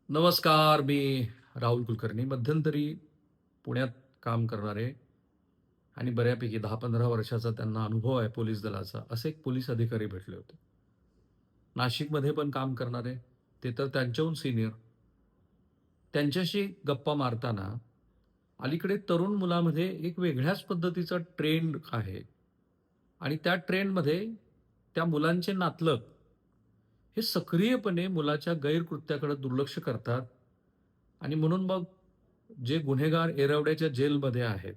नमस्कार. मी राहुल कुलकर्णी. मध्यंतरी पुण्यात काम करणारे आणि बऱ्यापैकी 10-15 वर्षाचा त्यांना अनुभव आहे पोलीस दलाचा, असे एक पोलीस अधिकारी भेटले होते. नाशिकमध्ये पण काम करणारे, ते तर त्यांच्याहून सीनियर. त्यांच्याशी गप्पा मारताना अलीकडे तरुण मुलामध्ये एक वेगळ्याच पद्धतीचा ट्रेंड आहे आणि त्या ट्रेंडमध्ये त्या मुलांचे नातलग हे सक्रियपणे मुलाच्या गैरकृत्याकडे दुर्लक्ष करतात आणि म्हणून मग जे गुन्हेगार एरवड्याच्या जेलमध्ये आहेत,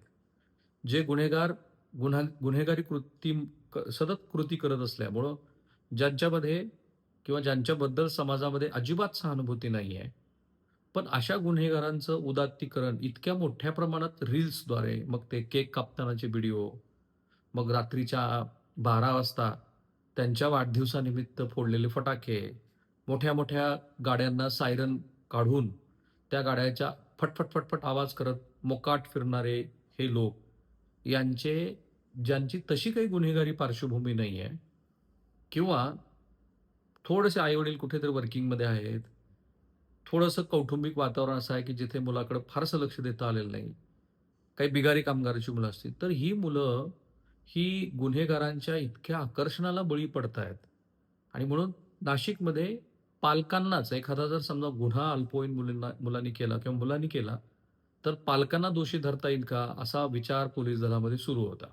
जे गुन्हेगार गुन्हेगारी सतत कृती करत असल्यामुळं ज्यांच्यामध्ये किंवा ज्यांच्याबद्दल समाजामध्ये अजिबात सहानुभूती नाही आहे. पण अशा गुन्हेगारांचं उदात्तीकरण इतक्या मोठ्या प्रमाणात रील्सद्वारे, मग ते केक कापतानाचे व्हिडिओ, मग रात्रीच्या 12 वाजता त्यांच्या वाढदिवसानिमित्त फोडलेले फटाके, मोठ्या-मोठ्या गाड्यांना सायरन काढून त्या गाड्याच्या फटफट, फटफट आवाज करत मोकाट फिरणारे हे लोक, यांचे ज्यांची तशी काही गुन्हेगारी पार्श्वभूमी नाही आहे किंवा थोडेसे आई-वडील कुठेतरी वर्किंगमध्ये आहेत, थोडंसं कौटुंबिक वातावरण असं आहे की जिथे मुलाकडे फारसं लक्ष देता आलेलं नाही. काही बिगारी कामगाराची मुलं असतील, तर ही मुलं ही गुन्हेगारांच्या इतक्या आकर्षणाला बळी पडतायत आणि म्हणून नाशिकमध्ये पालकांनाच एखादा जर समजा गुन्हा अल्पवयीन मुलांनी केला किंवा मुलांनी केला, तर पालकांना दोषी धरता येईल का? असा विचार पोलीस दलामध्ये सुरू होता.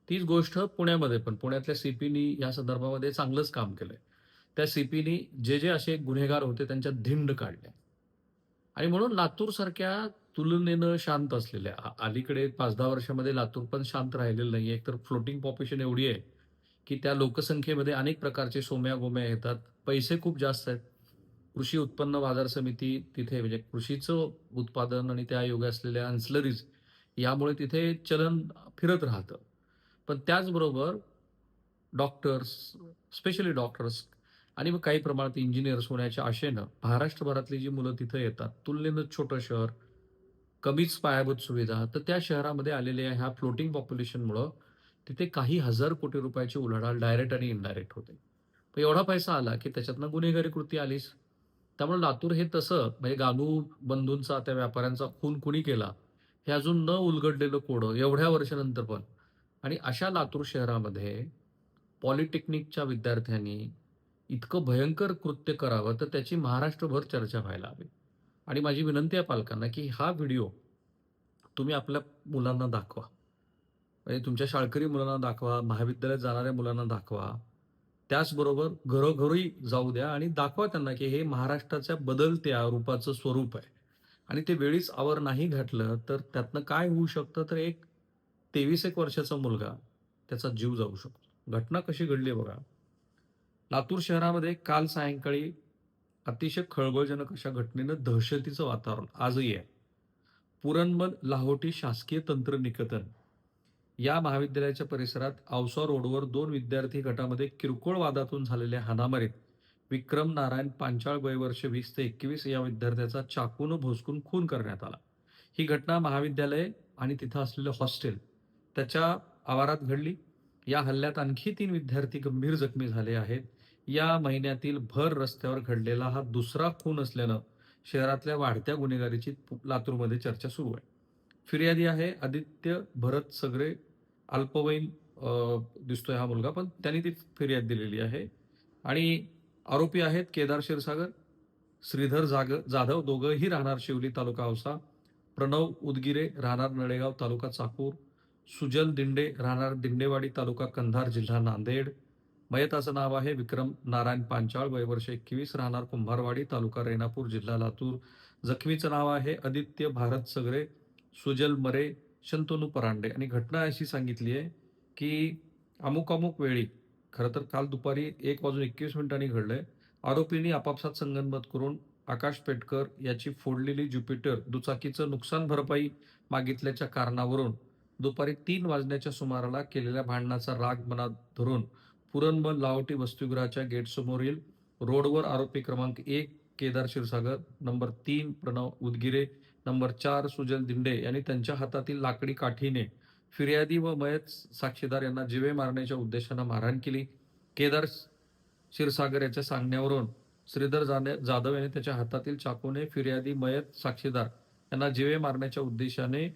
तीच गोष्ट पुण्यामध्ये पण पुण्यातल्या सी-पीनी या संदर्भामध्ये चांगलंच काम केलंय. त्या सी-पीनी जे असे गुन्हेगार होते त्यांच्या धिंड काढल्या. आणि म्हणून लातूरसारख्या तुलनेनं शांत असलेल्या अलीकडे 5-10 वर्षामध्ये लातूर पण शांत राहिलेलं नाहीये. एकतर फ्लोटिंग पॉप्युलेशन एवढी आहे, की त्या लोकसंख्येमध्ये अनेक प्रकारचे सोम्या-गोम्या येतात. पैसे खूप जास्त आहेत. कृषी उत्पन्न बाजार समिती तिथे म्हणजे कृषीचं उत्पादन आणि त्या योगे असलेल्या अन्सिलरीज यामुळे तिथे चलन फिरत राहतं. पण त्याचबरोबर डॉक्टर्स, स्पेशली डॉक्टर्स आणि मग काही प्रमाणात इंजिनिअर्स होण्याच्या आशेनं महाराष्ट्रभरातली जी मुलं तिथं येतात, तुलनेनं छोटं शहर, कमीच पायाभूत सुविधा, तर त्या शहरामध्ये आलेल्या ह्या फ्लोटिंग पॉप्युलेशनमुळं तिथे काही हजार कोटी रुपयाची उलाढाल डायरेक्ट आणि इनडायरेक्ट होते. पण एवढा पैसा आला, की त्याच्यातनं गुन्हेगारी कृती आलीच. त्यामुळे लातूर हे तसं म्हणजे गानू बंधूंचा, त्या व्यापाऱ्यांचा खून कुणी केला, हे अजून न उलगडलेलं कोडं एवढ्या वर्षानंतर पण. आणि अशा लातूर शहरामध्ये पॉलिटेक्निकच्या विद्यार्थ्यांनी इतकं भयंकर कृत्य करावं, तर त्याची महाराष्ट्रभर चर्चा व्हायला हवी. आणि माझी विनंती आहे पालकांना, की हा व्हिडिओ तुम्ही आपल्या मुलांना दाखवा. म्हणजे तुमच्या शाळकरी मुलांना दाखवा, महाविद्यालयात जाणाऱ्या मुलांना दाखवा. त्याचबरोबर घरोघरी जाऊ द्या आणि दाखवा त्यांना, की हे महाराष्ट्राच्या बदलत्या रूपाचं स्वरूप आहे. आणि ते वेळीच आवर नाही घातलं, तर त्यातनं काय होऊ शकतं, तर एक 23 एक वर्षाचा मुलगा, त्याचा जीव जाऊ शकतो. घटना कशी घडली आहे बघा. लातूर शहरामध्ये काल सायंकाळी अतिशय खळबळजनक अशा घटनेनं दहशतीचं वातावरण आजही आहे. पुरणमल लाहोटी शासकीय तंत्र निकेतन या महाविद्यालयाच्या परिसरात औसा रोडवर 2 विद्यार्थी गटामध्ये किरकोळ वादातून झालेल्या हाणामारीत विक्रम नारायण पांचाळ वय वर्ष 20 ते 21 या विद्यार्थ्याचा चाकूनं भोसकून खून करण्यात आला. ही घटना महाविद्यालय आणि तिथं असलेलं हॉस्टेल त्याच्या आवारात घडली. या हल्ल्यात आणखी 3 विद्यार्थी गंभीर जखमी झाले आहेत. या महिन्यातील भर रस्त्यावर घडलेला हा दुसरा खून असल्यानं शहरातल्या वाढत्या गुन्हेगारीची लातूरमध्ये चर्चा सुरू आहे. फिर्यादी आहे आदित्य भरत सगरे, अल्पवयीन दिसतोय हा मुलगा, पण त्यांनी ती फिर्याद दिलेली आहे. आणि आरोपी आहेत केदार क्षीरसागर, श्रीधर जाधव, दोघंही राहणार शिवली तालुका औसा, प्रणव उदगीरे राहणार नळेगाव तालुका चाकूर, सुजल दिंडे राहणार दिंडेवाडी तालुका कंधार जिल्हा नांदेड. मयताचं नाव आहे विक्रम नारायण पांचाळ, वय वर्ष 21, राहणार कुंभारवाडी तालुका रेणापूर जिल्हा लातूर. जखमीचं नाव आहे आदित्य भारत सगरे, सुजल मरे, शंतनू परांडे. आणि घटना अशी सांगितली आहे, की अमुक-अमुक वेळी, खरं तर काल दुपारी 1:21 घडलंय. आरोपींनी आपापसात संगनमत करून आकाश पेटकर याची फोडलेली ज्युपिटर दुचाकीचं नुकसान भरपाई मागितल्याच्या कारणावरून दुपारी 3 वाजण्याच्या सुमाराला केलेल्या भांडणाचा राग मनात धरून पुरणमल लाहोटी वसतिगृहाच्या गेटसमोरील रोडवर आरोपी क्रमांक 1 केदार क्षीरसागर, नंबर 3 प्रणव उदगीरे, नंबर 4 सुजल दिंडे यांनी त्यांच्या हातातील लाकडी काठीने फिर्यादी व मयत साक्षीदार यांना जीवे मारण्याच्या उद्देशानं मारहाण केली. केदार क्षीरसागर याच्या सांगण्यावरून श्रीधर जाधव याने त्याच्या हातातील चाकूने फिर्यादी मयत साक्षीदार यांना जीवे मारण्याच्या उद्देशाने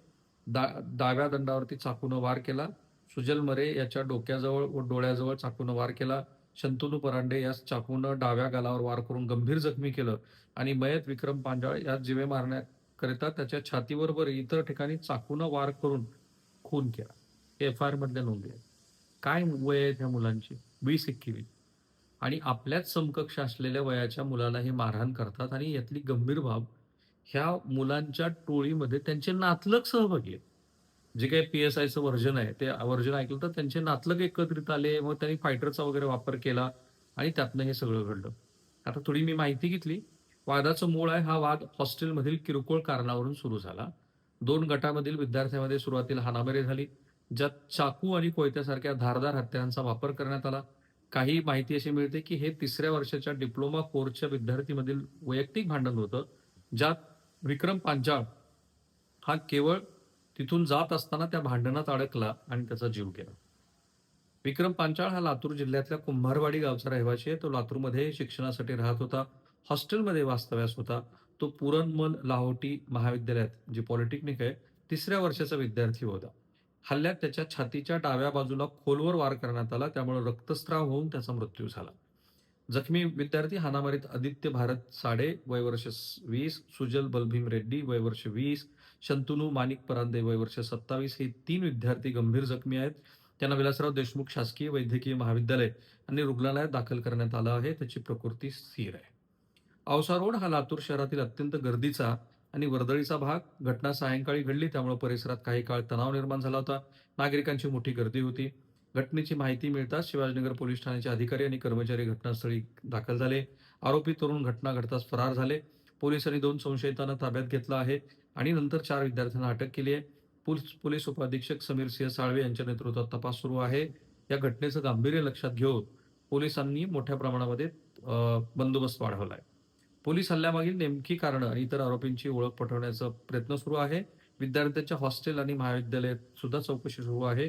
डाव्या दंडावरती चाकूनं वार केला. सुजल मरे याच्या डोक्याजवळ व डोळ्याजवळ चाकूनं वार केला. शंतनू परांडे यास चाकूनं डाव्या गालावर वार करून गंभीर जखमी केलं आणि मयत विक्रम पांजाळ यास जीवे मारण्याकरिता त्याच्या छातीवर व इतर ठिकाणी चाकूनं वार करून खून केला. एफ.आय.आर. मधल्या नोंदी आहेत. काय वय आहे त्या मुलांची? 20-21. आणि आपल्याच समकक्ष असलेल्या वयाच्या मुलाला हे मारहाण करतात आणि यातली गंभीर बाब, ह्या मुलांच्या टोळीमध्ये त्यांचे नातलग सहभागी आहेत. जे काही पी-एस-आयचं व्हर्जन आहे, ते व्हर्जन ऐकलं तर त्यांचे नातलग एकत्रित आले. मग त्यांनी फायटरचा वगैरे वापर केला आणि त्यातनं हे सगळं घडलं. आता थोडी मी माहिती घेतली. वादाचं मूळ आहे, हा वाद हॉस्टेलमधील किरकोळ कारणावरून सुरू झाला. 2 गटामधील विद्यार्थ्यांमध्ये सुरुवातीला हाणामारी झाली, ज्यात चाकू आणि कोयत्यासारख्या धारदार हत्यारांचा वापर करण्यात आला. काही माहिती अशी मिळते, की हे 3ऱ्या वर्षाच्या डिप्लोमा कोर्सच्या विद्यार्थीमधील वैयक्तिक भांडण होतं, ज्यात विक्रम पांचाळ हा केवळ तिथून जात असताना त्या भांडणात अडकला आणि त्याचा जीव गेला. विक्रम पांचाळ हा लातूर जिल्ह्यातल्या कुंभारवाडी गावचा रहिवासी आहे. तो लातूरमध्ये शिक्षणासाठी राहत होता. हॉस्टेलमध्ये वास्तव्यास होता. तो पुरणमल लाहोटी महाविद्यालयात, जे पॉलिटेक्निक आहे, 3ऱ्या वर्षाचा विद्यार्थी होता. हल्ल्यात त्याच्या छातीच्या डाव्या बाजूला खोलवर वार करण्यात आला. त्यामुळे रक्तस्राव होऊन त्याचा मृत्यू झाला. जखमी विद्यार्थी हाणामारीत आदित्य भारत साडे वय वर्ष 20, सुजल बलभीम रेड्डी वय वर्ष 20, शंतनू माणिक परांदे वय वर्ष 27 हे 3 विद्यार्थी गंभीर जखमी आहेत. त्यांना विलासराव देशमुख शासकीय वैद्यकीय महाविद्यालय आणि रुग्णालयात दाखल करण्यात आलं आहे. त्याची प्रकृती स्थिर आहे. औसा रोड हा लातूर शहरातील अत्यंत गर्दीचा आणि वर्दळीचा भाग. घटना सायंकाळी घडली, त्यामुळे परिसरात काही काळ तणाव निर्माण झाला होता. नागरिकांची मोठी गर्दी होती. घटनेची माहिती मिळताच शिवाजीनगर पोलीस ठाण्याचे अधिकारी आणि कर्मचारी घटनास्थळी दाखल झाले. आरोपी तरुण घटना घडताच फरार झाले. पोलिसांनी 2 संशयितांना ताब्यात घेतलं आहे आणि नंतर 4 विद्यार्थ्यांना अटक केली आहे. पोलीस उपअधीक्षक समीर सिंह साळवे यांच्या नेतृत्वात तपास सुरू आहे. या घटनेचं गांभीर्य लक्षात घेऊन पोलिसांनी मोठ्या प्रमाणामध्ये बंदोबस्त वाढवला आहे. पोलीस हल्ल्यामागील नेमकी कारणं आणि इतर आरोपींची ओळख पटवण्याचा प्रयत्न सुरू आहे. विद्यार्थ्यांच्या हॉस्टेल आणि महाविद्यालयात सुद्धा चौकशी सुरू आहे.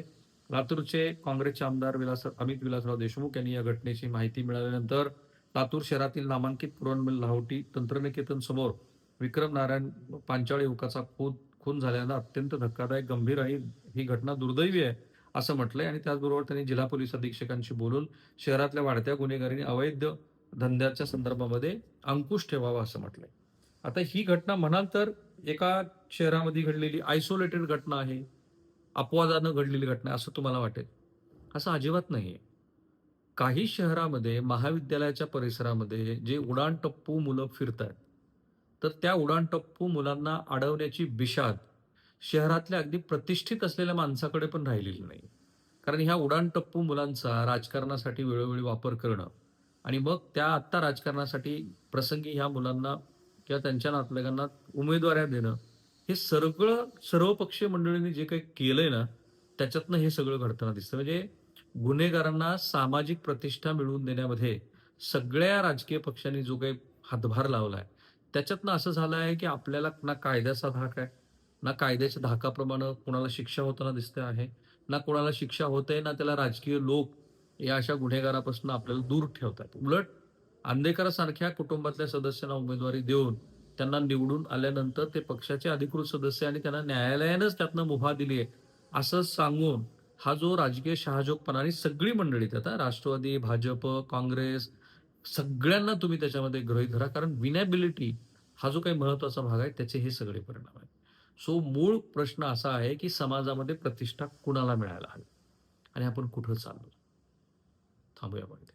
लातूरचे काँग्रेसचे आमदार अमित विलासराव देशमुख यांनी या घटनेची माहिती मिळाल्यानंतर लातूर शहरातील नामांकित पुरणमिल लाहोटी तंत्रनिकेतन समोर विक्रम नारायण पांचाळ युवकाचा खून झाल्यानं अत्यंत धक्कादायक, गंभीर आणि ही घटना दुर्दैवी आहे असं म्हटलंय आणि त्याचबरोबर त्यांनी जिल्हा पोलीस अधीक्षकांशी बोलून शहरातल्या वाढत्या गुन्हेगारी अवैध धंद्याच्या संदर्भामध्ये अंकुश ठेवावा असं म्हटलंय. आता ही घटना म्हणाल तर एका शहरामध्ये घडलेली आयसोलेटेड घटना आहे, अपवादानं घडलेली घटना आहे असं तुम्हाला वाटेल. असं अजिबात नाहीये. काही शहरामध्ये महाविद्यालयाच्या परिसरामध्ये जे उडाणटप्पू मुलं फिरतायत, तर त्या उडाणटप्पू मुलांना अडवण्याची बिशाद शहरातल्या अगदी प्रतिष्ठित असलेल्या माणसाकडे पण राहिलेली नाही. कारण ह्या उडाणटप्पू मुलांचा राजकारणासाठी वेळोवेळी वापर करणं आणि मग त्या आत्ता राजकारणासाठी प्रसंगी ह्या मुलांना किंवा त्यांच्या नातलगांना उमेदवाऱ्या देणं, हे सगळं सर्वपक्षीय मंडळींनी जे काही केलंय ना, त्याच्यातनं हे सगळं घडताना दिसतं. म्हणजे गुन्हेगारांना सामाजिक प्रतिष्ठा मिळवून देण्यामध्ये सगळ्या राजकीय पक्षांनी जो काही हातभार लावलाय, त्याच्यातनं असं झालं आहे, की आपल्याला ना कायद्याचा धाक आहे, ना कायद्याच्या धाकाप्रमाणे कोणाला शिक्षा होताना दिसते आहे, ना कोणाला शिक्षा होते, ना त्याला राजकीय लोक या अशा गुन्हेगारापासून आपल्याला दूर ठेवतात. उलट आंदेकरांसारख्या कुटुंबातल्या सदस्यांना उमेदवारी देऊन त्यांना निवडून आल्यानंतर ते पक्षाचे अधिकृत सदस्य आणि त्यांना न्यायालयानंच त्यातनं मुभा दिली आहे, असं सांगून हा जो राजकीय शहाजोगपणा आणि सगळी मंडळी आता राष्ट्रवादी, भाजप, काँग्रेस सगळ्यांना तुम्ही त्याच्यामध्ये गृहीत धरा. कारण विनॅबिलिटी हा जो काही महत्वाचा भाग आहे त्याचे हे सगळे परिणाम आहेत. सो मूळ प्रश्न असा आहे, की समाजामध्ये प्रतिष्ठा कुणाला मिळायला हवी आणि आपण कुठं चाललो? थांबूया आपण इथे.